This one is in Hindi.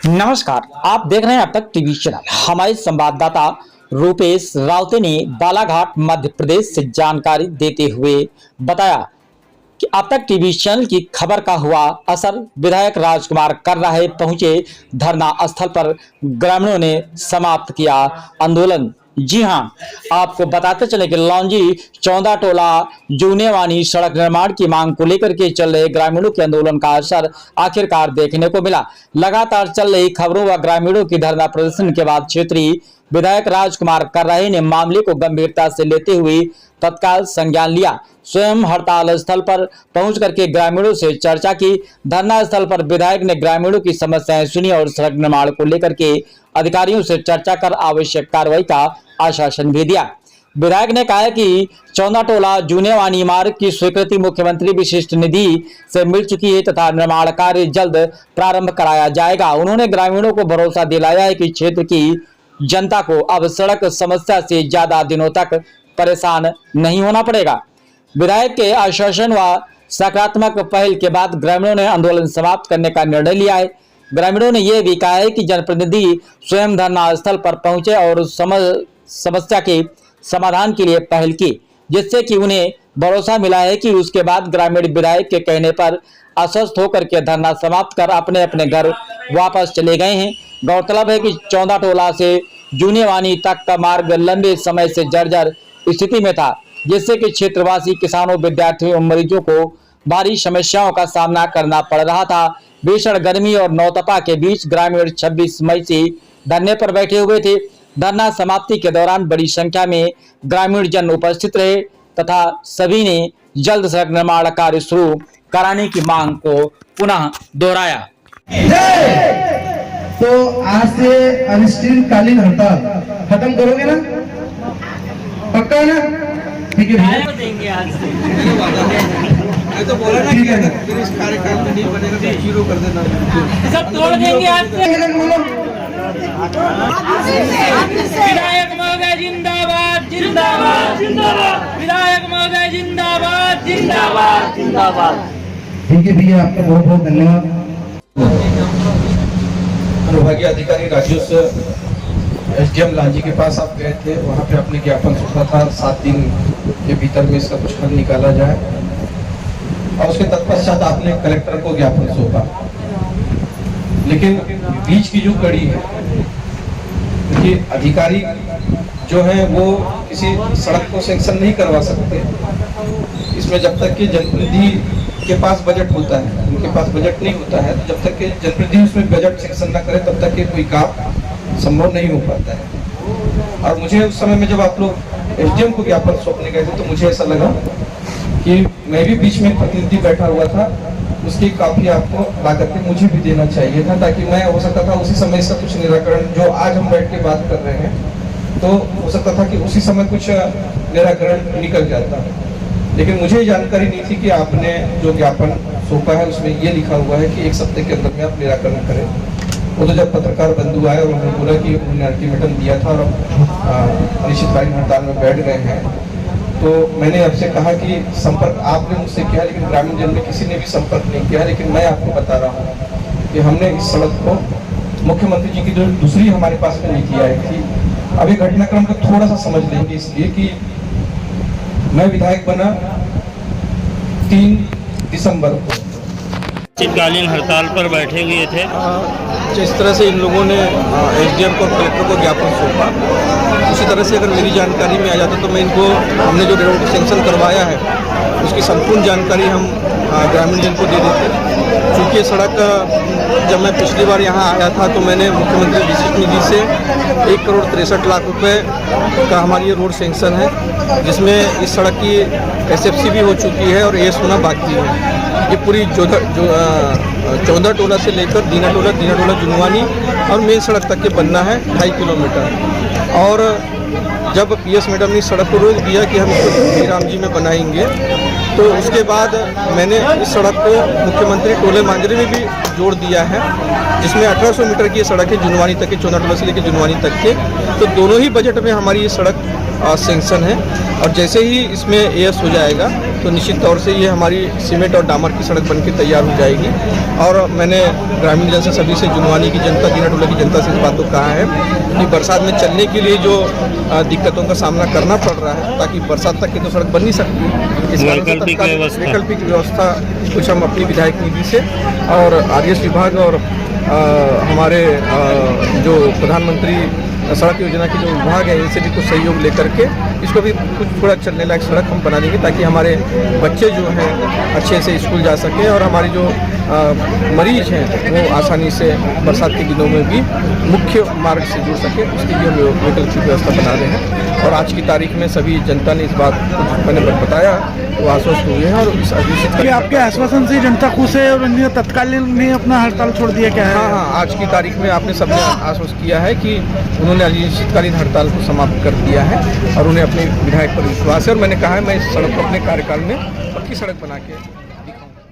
नमस्कार, आप देख रहे हैं अब तक टीवी चैनल। हमारे संवाददाता रूपेश रावते ने बालाघाट मध्य प्रदेश से जानकारी देते हुए बताया कि अब तक टीवी चैनल की खबर का हुआ असर। विधायक राजकुमार कर्राहे पहुंचे धरना स्थल पर, ग्रामीणों ने समाप्त किया आंदोलन। जी हां, आपको बताते चले कि लौंजी चौंदा टोला जूनेवानी सड़क निर्माण की मांग को लेकर के चल रहे ग्रामीणों के आंदोलन का असर आखिरकार देखने को मिला। लगातार चल रही खबरों व ग्रामीणों की धरना प्रदर्शन के बाद क्षेत्रीय विधायक राजकुमार कर्राहे ने मामले को गंभीरता से लेते हुए तत्काल संज्ञान लिया। स्वयं हड़ताल स्थल पर पहुंच करके ग्रामीणों से चर्चा की। धरना स्थल पर विधायक ने ग्रामीणों की समस्याएं सुनी और सड़क निर्माण को लेकर के अधिकारियों से चर्चा कर आवश्यक कार्रवाई का आश्वासन भी दिया। विधायक ने कहा कि चौंदा टोला जूनेवानी मार्ग की स्वीकृति मुख्यमंत्री विशिष्ट निधि से मिल चुकी है तथा निर्माण कार्य जल्द प्रारंभ कराया जाएगा। उन्होंने ग्रामीणों को भरोसा दिलाया है कि क्षेत्र की जनता को अब सड़क समस्या से ज्यादा दिनों तक परेशान नहीं होना पड़ेगा। विधायक के आश्वासन व सकारात्मक पहल के बाद ग्रामीणों ने आंदोलन समाप्त करने का निर्णय लिया है। ग्रामीणों ने यह भी कहा है कि जनप्रतिनिधि स्वयं धरना स्थल पर पहुंचे और समस्या के समाधान के लिए पहल की, जिससे कि उन्हें भरोसा मिला है कि उसके बाद ग्रामीण विधायक के कहने पर आश्वस्त होकर के धरना समाप्त कर अपने अपने घर वापस चले गए हैं। गौरतलब है कि चौंदा टोला से जूनेवानी तक का मार्ग लंबे समय से जर्जर स्थिति में था, जिससे कि क्षेत्रवासी किसानों, विद्यार्थियों और मरीजों को भारी समस्याओं का सामना करना पड़ रहा था। भीषण गर्मी और नौतपा के बीच ग्रामीण 26 मई से धरने पर बैठे हुए थे। धरना समाप्ति के दौरान बड़ी संख्या में ग्रामीण जन उपस्थित रहे तथा सभी ने जल्द सड़क निर्माण कार्य शुरू कराने की मांग को पुनः दोहराया। तो आज से अनिश्चितकालीन हड़ताल खत्म करोगे ना? पक्का ना? ठीक है, देंगे आज से। मैं तो बोला ना कि फिर इस कार्यकाल में नहीं बनेगा तो शुरू कर देना, सब तोड़ देंगे आज से। विधायक महोदय जिंदाबाद जिंदाबाद जिंदाबाद, विधायक महोदय जिंदाबाद जिंदाबाद जिंदाबाद। ठीक है भैया, आपका बहुत बहुत धन्यवाद। अनुभागीय अधिकारी राजस्व एसडीएम लांजी के पास आप गए थे, वहाँ पे आपने ज्ञापन सौंपा था 7 दिन के भीतर में इसका कुछ हल निकाला जाए, और उसके तत्पश्चात आपने कलेक्टर को ज्ञापन सौंपा। लेकिन बीच की जो कड़ी है कि अधिकारी जो है वो किसी सड़क को सैंक्शन नहीं करवा सकते इसमें, जब तक कि जनप्रतिनिधि के पास बजट होता है। उनके पास बजट नहीं होता है तो जब तक कि जनप्रतिनिधि उसमें बजट सैंक्शन ना करे तब तक कि कोई काम संभव नहीं हो पाता है। और मुझे उस समय में जब आप लोग एसडीएम को ज्ञापन सौंपने गए थे तो मुझे ऐसा लगा कि मैं भी बीच में प्रतिनिधि बैठा हुआ था, उसकी काफी आपको ला करके मुझे भी देना चाहिए था, ताकि मैं हो सकता था उसी समय इसका कुछ निराकरण, जो आज हम बैठ के बात कर रहे हैं तो हो सकता था कि उसी समय कुछ निराकरण निकल जाता। लेकिन मुझे जानकारी नहीं थी कि आपने जो ज्ञापन सौंपा है उसमें ये लिखा हुआ है कि 1 सप्ताह के अंदर में आप निराकरण करें। वो तो जब पत्रकार बंधु आए और उन्होंने बोला कि उन्होंने अल्टीमेटम दिया था और अनिश्चितकालीन हड़ताल में बैठ गए हैं, तो मैंने आपसे कहा कि संपर्क आपने मुझसे किया, लेकिन ग्रामीण जन में किसी ने भी संपर्क नहीं किया। लेकिन मैं आपको बता रहा हूँ कि हमने इस सड़क को मुख्यमंत्री जी की जो दूसरी हमारे पास में नीति आई थी, अभी घटनाक्रम को थोड़ा सा समझ लेंगे, इसलिए कि मैं विधायक बना 3 दिसंबर को। शीतकालीन हड़ताल पर बैठे हुए थे। जिस तरह से इन लोगों ने एसडीएम को, कलेक्टर को ज्ञापन सौंपा, उसी तरह से अगर मेरी जानकारी में आ जाता तो मैं इनको, हमने जो रोड सैंक्शन करवाया है उसकी संपूर्ण जानकारी हम ग्रामीण जन को दे देते। क्योंकि सड़क जब मैं पिछली बार यहाँ आया था तो मैंने मुख्यमंत्री विशिष्ट निधि से 1 करोड़ 63 लाख रुपए का हमारी ये रोड सैंक्शन है, जिसमें इस सड़क की एसएफसी भी हो चुकी है और एएस होना बाकी है। ये पूरी चौंदा टोला से लेकर दीना टोला जुनवानी और मेन सड़क तक के बनना है 2.5 किलोमीटर। और जब पीएस मैडम ने सड़क को रोक दिया कि हम इसको राम जी में बनाएंगे, तो उसके बाद मैंने इस सड़क को मुख्यमंत्री टोले मांजरे में भी जोड़ दिया है, जिसमें 1800 मीटर की ये सड़क है जुनवानी तक के, चौंदा टोला से लेकर जुनवानी तक के। तो दोनों ही बजट में हमारी ये सड़क सेंक्शन है और जैसे ही इसमें एएस हो जाएगा तो निश्चित तौर से ये हमारी सीमेंट और डामर की सड़क बनकर तैयार हो जाएगी। और मैंने ग्रामीण जन से सभी से, जुनवानी की जनता, दीनाटोला की जनता से इस बात को कहा है कि बरसात में चलने के लिए जो दिक्कतों का सामना करना पड़ रहा है, ताकि बरसात तक की तो सड़क बन नहीं सकती, इस कारण से तत्काल वैकल्पिक व्यवस्था कुछ हम अपनी विधायक निधि से और आरएस विभाग और हमारे जो प्रधानमंत्री सड़क योजना के जो विभाग है इनसे भी कुछ सहयोग लेकर के इसको भी कुछ थोड़ा चलने लायक सड़क हम बना देंगे, ताकि हमारे बच्चे जो हैं अच्छे से स्कूल जा सकें और हमारी जो मरीज हैं वो आसानी से बरसात के दिनों में भी मुख्य मार्ग से जुड़ सके, उसके लिए हम वैकल्पिक व्यवस्था बना रहे हैं। और आज की तारीख में सभी जनता ने इस बात को मैंने बताया तो आश्वस्त हुए हैं और इस कि आपके आश्वासन से जनता खुश है और उन्होंने तत्कालीन ने अपना हड़ताल छोड़ दिया क्या है? हाँ, आज की तारीख में आपने सबने आश्वस्त किया है कि उन्होंने अनिश्चितकालीन हड़ताल को समाप्त कर दिया है और उन्हें अपने विधायक पर विश्वास है। और मैंने कहा है मैं इस सड़क को अपने कार्यकाल में पक्की सड़क बना के दिखाऊंगा।